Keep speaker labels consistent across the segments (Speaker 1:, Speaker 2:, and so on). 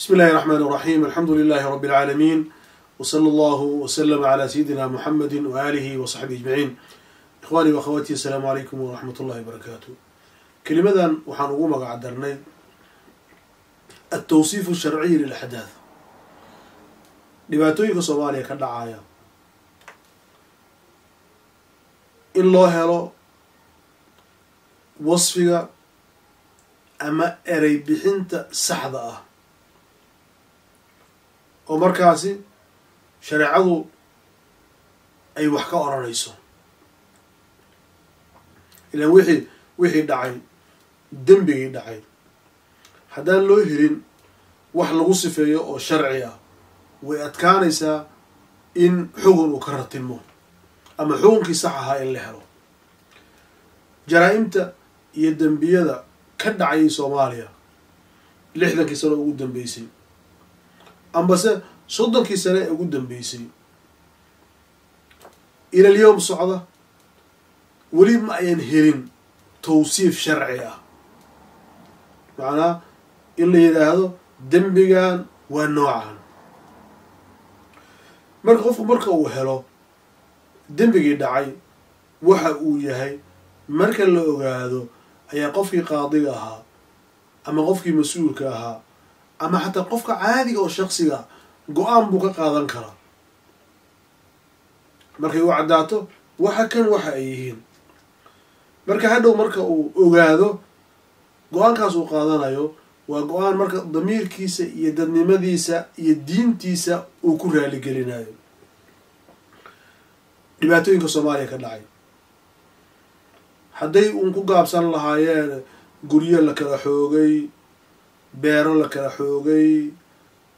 Speaker 1: بسم الله الرحمن الرحيم. الحمد لله رب العالمين، وصلى الله وسلم على سيدنا محمد وآله وصحبه أجمعين. إخواني وأخواتي، السلام عليكم ورحمة الله وبركاته. كلمة وحنقوم قعدرني التوصيف الشرعي للأحداث. dhibaatooyinka Soomaaliya ka dhacaya in loo helo wasfiga ama erey bixinta saxda ah oo markaasi shareecadu ay wax ka oranayso. ilaa wixii dhacay, dembigii dhacay, haddaan loo helin wax lagu sifeeyo oo sharci ah, way adkaanaysaa in xugun uu ka ratimo ama xugunkii sax ahaa in la helo. jaraa'imta iyo dembiyada ka dhacayay Soomaaliya 60kii sano ugu dambeysay ambase 30kii sano ee ugu dambeysay ila اليوم socda weli ma ayan helin tawsiif sharci ah, macnaa in la yidhaahdo dembigan waa noocan. marka qofku marka uu helo dembigii dhacay waxa uu yahay, marka la ogaado ayaa qofkii qaadiga ahaa ama qofkii mas-uulka ahaa ama xataa qofka caadiga oo shaksiga go-aan buu ka qaadan karaa markay u caddaato waxa ay yihiin. marka hadhow marka uu ogaado go-aankaas uu qaadanayo waa go-aan marka damiirkiisa iyo dadnimadiisa iyo diintiisa uu ku raaligelinayo. dhibaatooyinka Soomaaliya ka dhacay hadday uun ku gaabsan lahaayeen guryo la kala xoogay, beero la kala xoogay,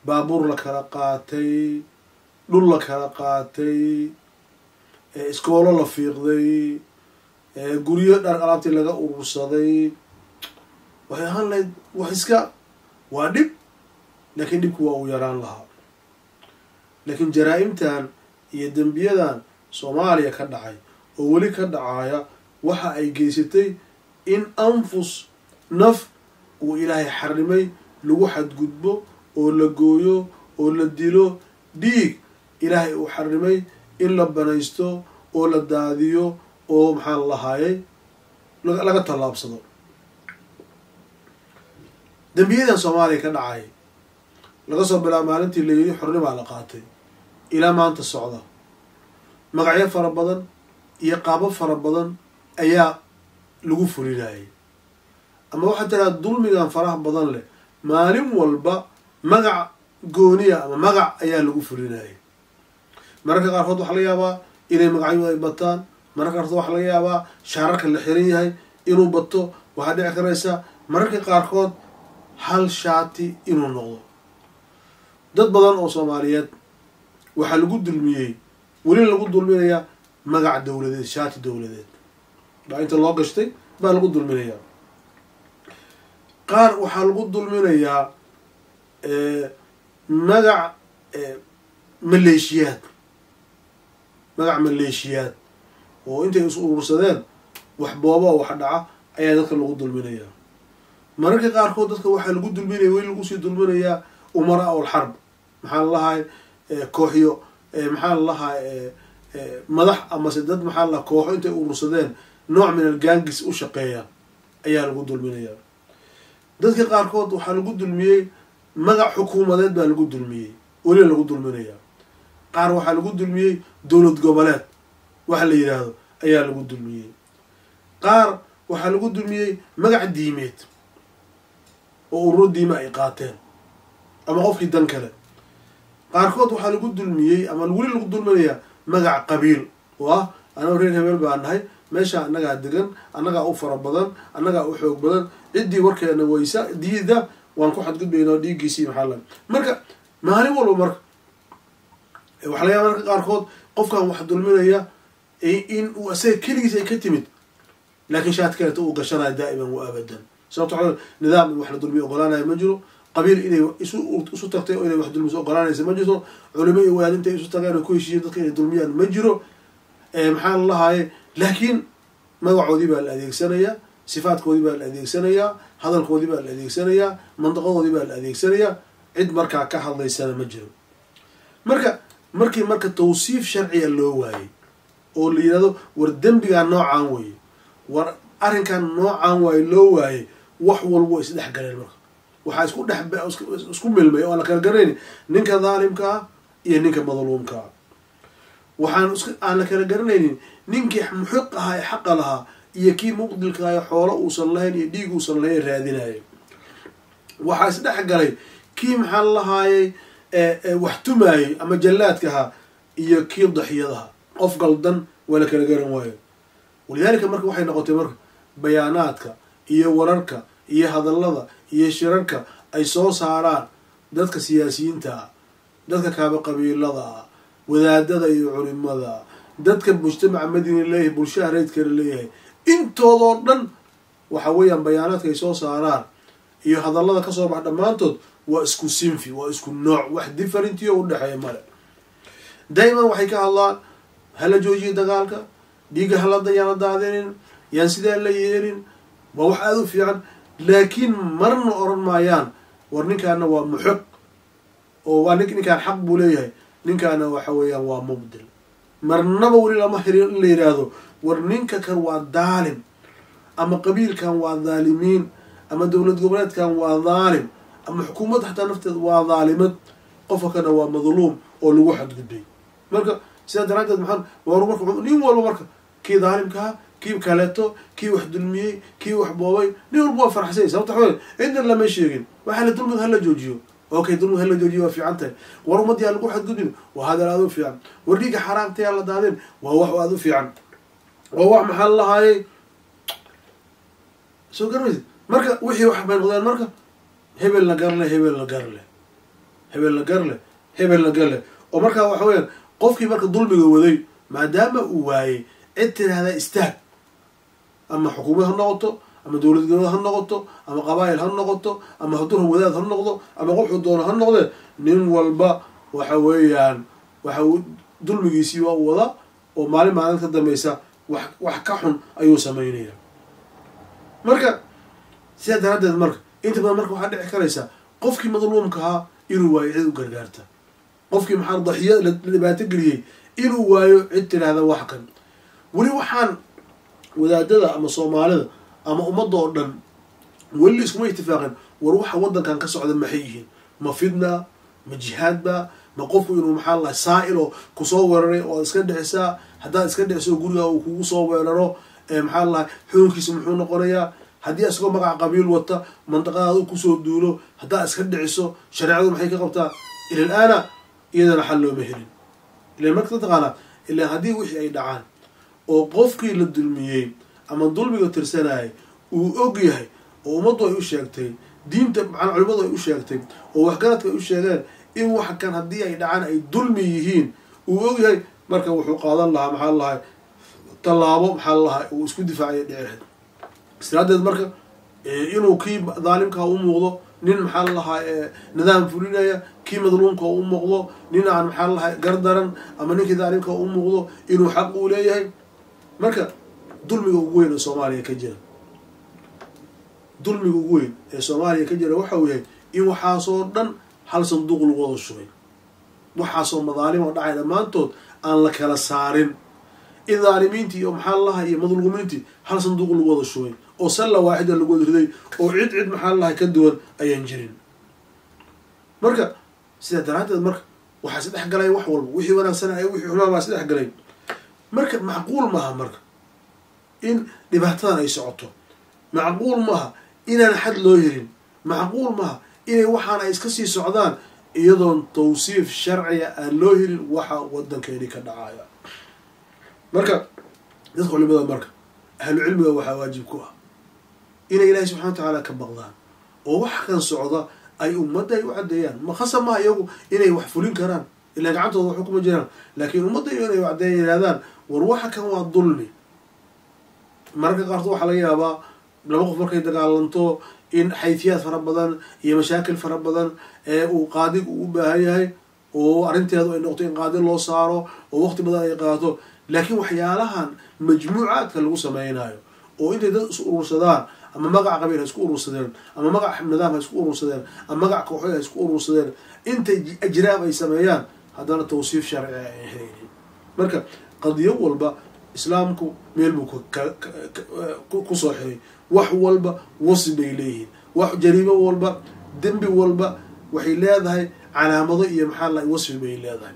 Speaker 1: baabuur la kala qaatay, dhul la kala qaatay, iskoolo la fiiqday, guryo dhar alaabtii laga urursaday, waxay ahaan lahayd waa dhib, laakiin dhibku waa uu yaraan lahaa. laakiin jaraa'imtan iyo dembiyadan Soomaaliya ka dhacay oo weli ka dhacaya waxa ay geysatay in anfus naf uu ilaahay xarimay lagu xadgudbo oo la gooyo oo la dilo, dhiig ilaahay uu xarimay in la banaysto oo la daadiyo oo maxaa lahaayay laga tallaabsado. dembiyadan Soomaaliya ka dhacay laga soo bilaabo maalintii la yidhi xornimaa la qaatay ilaa maanta socda, magacyo fara badan iyo qaabo fara badan ayaa lagu fulinayay. ama waxaa tiraa dulmigan faraha badan leh maalin walba magac gooniya ama magac ayaa lagu fulinayay. mararka qaarkood waxaa laga yaabaa inay magacyo ay bataan, mararka qaarkood waxaa laga yaabaa shaararka la xiran yahay inuu bato, waxaa dhici karaysa mararka qaarkood hal shaati inuu noqdo. dad badan oo Soomaaliyeed waxaa lagu dulmiyey, weli lagu dulminayaa magac dowladeed, shaati dowladeed baa inta loo gashtay baa lagu dulminayaa. qaar waxaa lagu dulminayaa magac maleeshiyaad oo intay is urursadeen wax booba oo wax dhaca ayaa dadka lagu dulminayaa. mararka qaarkood dadka waxaa lagu dulminaya, weli lagu sii dulminayaa umaraa ul xarb, maxaa lalahay kooxyo, maxaa lalahay madax amase dad maxaa lalaha kooxo intay urursadeen nooc min algaangis u shaqeeya ayaa lagu dulminayaa. dadka qaarkood waxaa lagu dulmiyey magac xukuumadeed baa lagu dulmiyey, weli lagu dulminayaa. qaar waxaa lagu dulmiyey dowlad goboleed waxa la yidhaahdo ayaa lagu dulmiyey. qaar waxaa lagu dulmiyey magac diimeed oo ururo diime ay qaateen ama qofkii dan kale. qaarkood waxaa lagu dulmiyey ama weli lagu dulminayaa magac qabiil oo ah annaga reer hebel baa nahay, meesha annagaa degan, annagaa u fara badan, annagaa u xoog badan, ciddii warkeena waysa diida waan ku xadgudbaynaa dhiiggiisii maxaa la. marka maalin walba marka waxaa laga yaaba marka qaarkood qofkan wax dulminaya in uu asaga keligiis ay ka timid, laakiin shaad kaleeta uu gashanayo daa'iman wa abadan. sababto nidaam in wax la dulmiyo ogolaanaya ma jiro, qabiil inay isu tagtay oo inay wax dulmiso ogolaanaysa ma jirto, culimo iyo wadaad intay isu tagaan oo ku heshiiyeen dadka inay dulmiyaan ma jiro. maxaa la lahaaye, laakiin magacoodii baa la adeegsanayaa, sifaadkoodii baa la adeegsanayaa, hadalkoodii baa la adeegsanayaa, mandaqadoodii baa la adeegsanayaa. cid markaa ka hadlaysana ma jiro. marka tawsiif sharciga loo waayey oo la yidhahdo war dembigaa noocaan weeye, war arrinkan noocaan waaye loo waayey, wax walba way isdhex galeen. marka waxaa isku milmay oo aan la kala garanaynin ninka daalimka ah iyo ninka madluumka ah. aan la kala garanaynin ninkii muxiq ahaa ee xaqa lahaa iyo kii mubdilka ah ee xoolo uusan lahayn iyo dhiig uusan lahayn raadinayay. waxaa isdhex galay kii maxaa lahaayey wax tumaayey ama jallaadka ahaa iyo kii daxiyadaha. qof galdan waa la kala garan waayo. walidaalika marka waxay noqotay marka bayaanaadka iyo wararka iyo hadallada iyo shirarka ay soo saaraan dadka siyaasiyiinta ah, dadka kaaba qabiilada ah, wadaadada iyo culimada, dadka mujtamaca madina leeyahay, bulshada reydkana leeyahay, intoodoo dhan waxa weeyaan bayaanaadka ay soo saaraan iyo hadallada kasoo bax dhammaantood waa isku sinfi, waa isku nooc, wax differentiyo u dhexeeya male. daa'iman waxay ka hadlaan hala joojiyo dagaalka, dhiigga yaan la daadinin, yaan sidaa la yeelin, waa wax aada u fiican. laakiin marna oran maayaan war ninkaana waa muxiq oo waa ninkaan xaq buu leeyahay, ninkaana waxa weeyaan waa mubdil. marnaba weli lama hirin in la yidhaahdo war ninka kan waa daalim, ama qabiilkan waa dhaalimiin, ama dowlad goboleedkan waa dhaalim, ama xukuumadda xataa nafteed waa dhaalimad, qofka kana waa madluum oo lagu xadgudbay. marka sidaa daraaddeed marka nin walba marka kii dhaalimkaha, kii kaleeto, kii wax dulmiyey, kii wax boobay, nin walba waa farxsay. sababta waxaa cidna lama sheegin waxaa la dulmiga hala joojiyo. okay, dulmiga hala joojiyo waa fiican tahay. war ummadii aan lagu xadgudbin waa hadal aada u fiican. war dhiiga xaraamta yaa la daadin waa wax aada u fiican. waa wax maxaa lahaayey soo garmaysa. marka wixii wax bay noqdeen marka hebel la garle, hebel la garle, hebel la garle, hebel la garle. oo markaa waxa weyaan qofkii marka dulmiga waday maadaama uu waayey cid tiraahdaa istaag, ama xukuumad ha noqoto, ama dowlad goboleed ha noqoto, ama qabaa'il ha noqoto, ama hadduu wadaad ha noqdo, ama qofxu doono ha noqde, nin walba waxa weeyaan waxa dulmigiisii waa u wadaa oo maalin ka dambaysa wax ka xun ayuu samaynaya. marka sidaa daraaddeed marka inta badan marka waxaa dhici karaysa qofkii madluumka ahaa inuu waayo cid u gargaarta, qofkii maxaa daxiya la dhibaato geliyey inuu waayo cid tidhaahda wax kan. weli waxaan wadaadada ama soomaalida ama ummadda oo dhan weli iskuma itifaaqeen war waxa waddankan ka socda maxay yihiin. ma fidna, ma jihaadba, ma qofku inuu maxaa lahay saa'il oo kusoo weeraray oo iska dhicisaa, haddaad iska dhiciso guriga uu kugu soo weeraro maxaa lahay xukunkiisa muxuu noqonayaa. haddii isagoo magaca qabiil wata mandaqadaada kusoo duulo haddaad iska dhiciso shareecadu maxay ka qabtaa. ila alaana iyadana xal looma helin. ilan marka mataqaanaa ilaan haddii wixii ay dhacaan oo qofkii la dulmiyey ama dulmiga tirsanayay uu og yahay oo ummaddu ay u sheegtay, diinta macnaa culimadu ay u sheegtay, oo waxgaradka ay u sheegeen in wax kan haddii ay dhacaan ay dulmi yihiin uu og yahay, marka wuxuu qaadan lahaa maxaa lahay tallaabo maxaa lahay uu isku difaacaya dhici lahayd. istiraadeed marka inuu kii dhaalimka u muuqdo nin maxaa lahaa nidaam fulinaya, kii madluumka u muuqdo nin aan maxaa lahay gardaran, ama ninkii dhaalimka u muuqdo inuu xaq uu leeyahay. marka dulmiga ugu weyn ee soomaaliya ka jira, dulmiga ugu weyn ee soomaaliya ka jira waxa uu yahay in waxaasoo dhan hal sanduuq lagu wada shubay, waxaasoo madaalim oo dhacay dhammaantood aan la kala saarin. in dhaalimiintii iyo maxaa lahay iyo madluumiintii hal sanduuq lagu wada shubay oo salla waaxida lagu wada riday oo cid maxaa lahay ka duwan ayaan jirin. marka sidaa daraaddeed marka waxaa isdhex galay wax walba, wixii wanaagsanaa ee wixii xumaa baa isdhex galay. marka macquul maaha marka in dhibaatadan ay socoto, macquul maaha inaan xad loo helin, macquul maaha inay waxaan ay iska sii socdaan iyadoon tawsiif sharciga aan loo helin waxa waddankeeni ka dhacaya. marka dadka culimada marka ahlu cilmiga waxaa waajib ku ah inay ilaahay subxana wa tacaala ka baqdaan oo wax kan socda ay ummadda ay u caddeeyaan. ma khasab maha iyagu inay wax fulin karaan ilaa gacantooda waxu kuma jiraan, laakiin ummadda inay u caddeeyan yidhahdaan war waxa kan waa dulmi. mararka qaarkood waxaa laga yaabaa laba qof markay dagaalanto in xaytiyaad fara badan iyo mashaakil fara badan ee uu qaadigu u baahan yahay oo arrinteedu ay noqto in qaadi loo saaro oo waqti badan ay qaato. laakiin waxyaalahan majmuucaadka lagu sameynayo oo intay dad is urursadaan ama magac qabiil ha isku urursadeen ama magac nidaam ha isku urursadeen ama magac kooxood ha isku urursadeen intay ajraam ay sameeyaan haddana tawsiif sharci ay helaynin marka qadiyo walba islaamku meel buu ku soo xiray wax walba wasf bay leeyihiin wax jariimo walba dembi walba waxay leedahay calaamado iyo maxaa la wasfi bay leedahay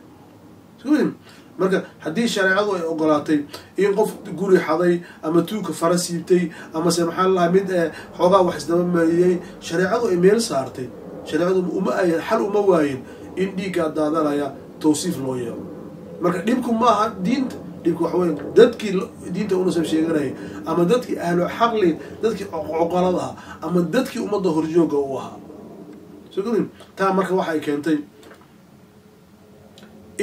Speaker 1: marka haddii shareecadu ay ogolaatay in qof guri xaday ama tuuka fara siibtay ama se maxaa lahaa mid xoogaa wax isdaba mariyey shareecadu ay meel saartay shareecadu xal uma waayin in dhiiggaa daadanaya tawsiif loo yeelo marka dhibku maaha diinta dhibku waxa weya dadkii diinta unasab sheeganayay ama dadkii ahlu xaqli dadkii coqolada ahaa ama dadkii ummadda horjooga u ahaa taa marka waxa ay keentay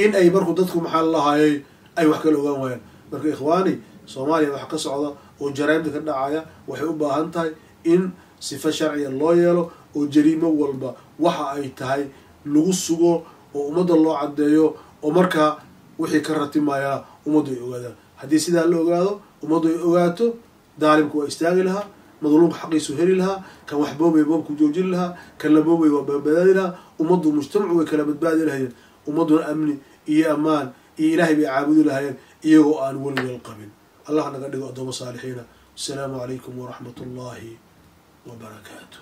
Speaker 1: in ay marku dadku maxaa lalahaayay ay wax kala ogaan waayaan marka ikhwaani soomaaliya waxa ka socda oo jaraa'imda ka dhacaya waxay u baahan tahay in sifa sharciya loo yeelo oo jariimo walba waxa ay tahay lagu sugo oo ummadda loo caddeeyo oo markaa wixii ka ratimayaa ummaddu ay ogaadaan haddii sidaa la ogaado ummaddu ay ogaato daalimku waa istaagi lahaa madluumka xaqiisu heli lahaa kan wax boobay boobku joojin lahaa kan la boobay waa badbaadi lahaa ummaddu mujtamacu way kala badbaadi lahayeen ummadduna amni iyo ammaan iyo ilaahay bay caabudi lahayeen iyagoo aan welwel qabin allah naga dhigo addoomo saalixiina asalaamu calaykum waraxmat ullaahi wabarakaatu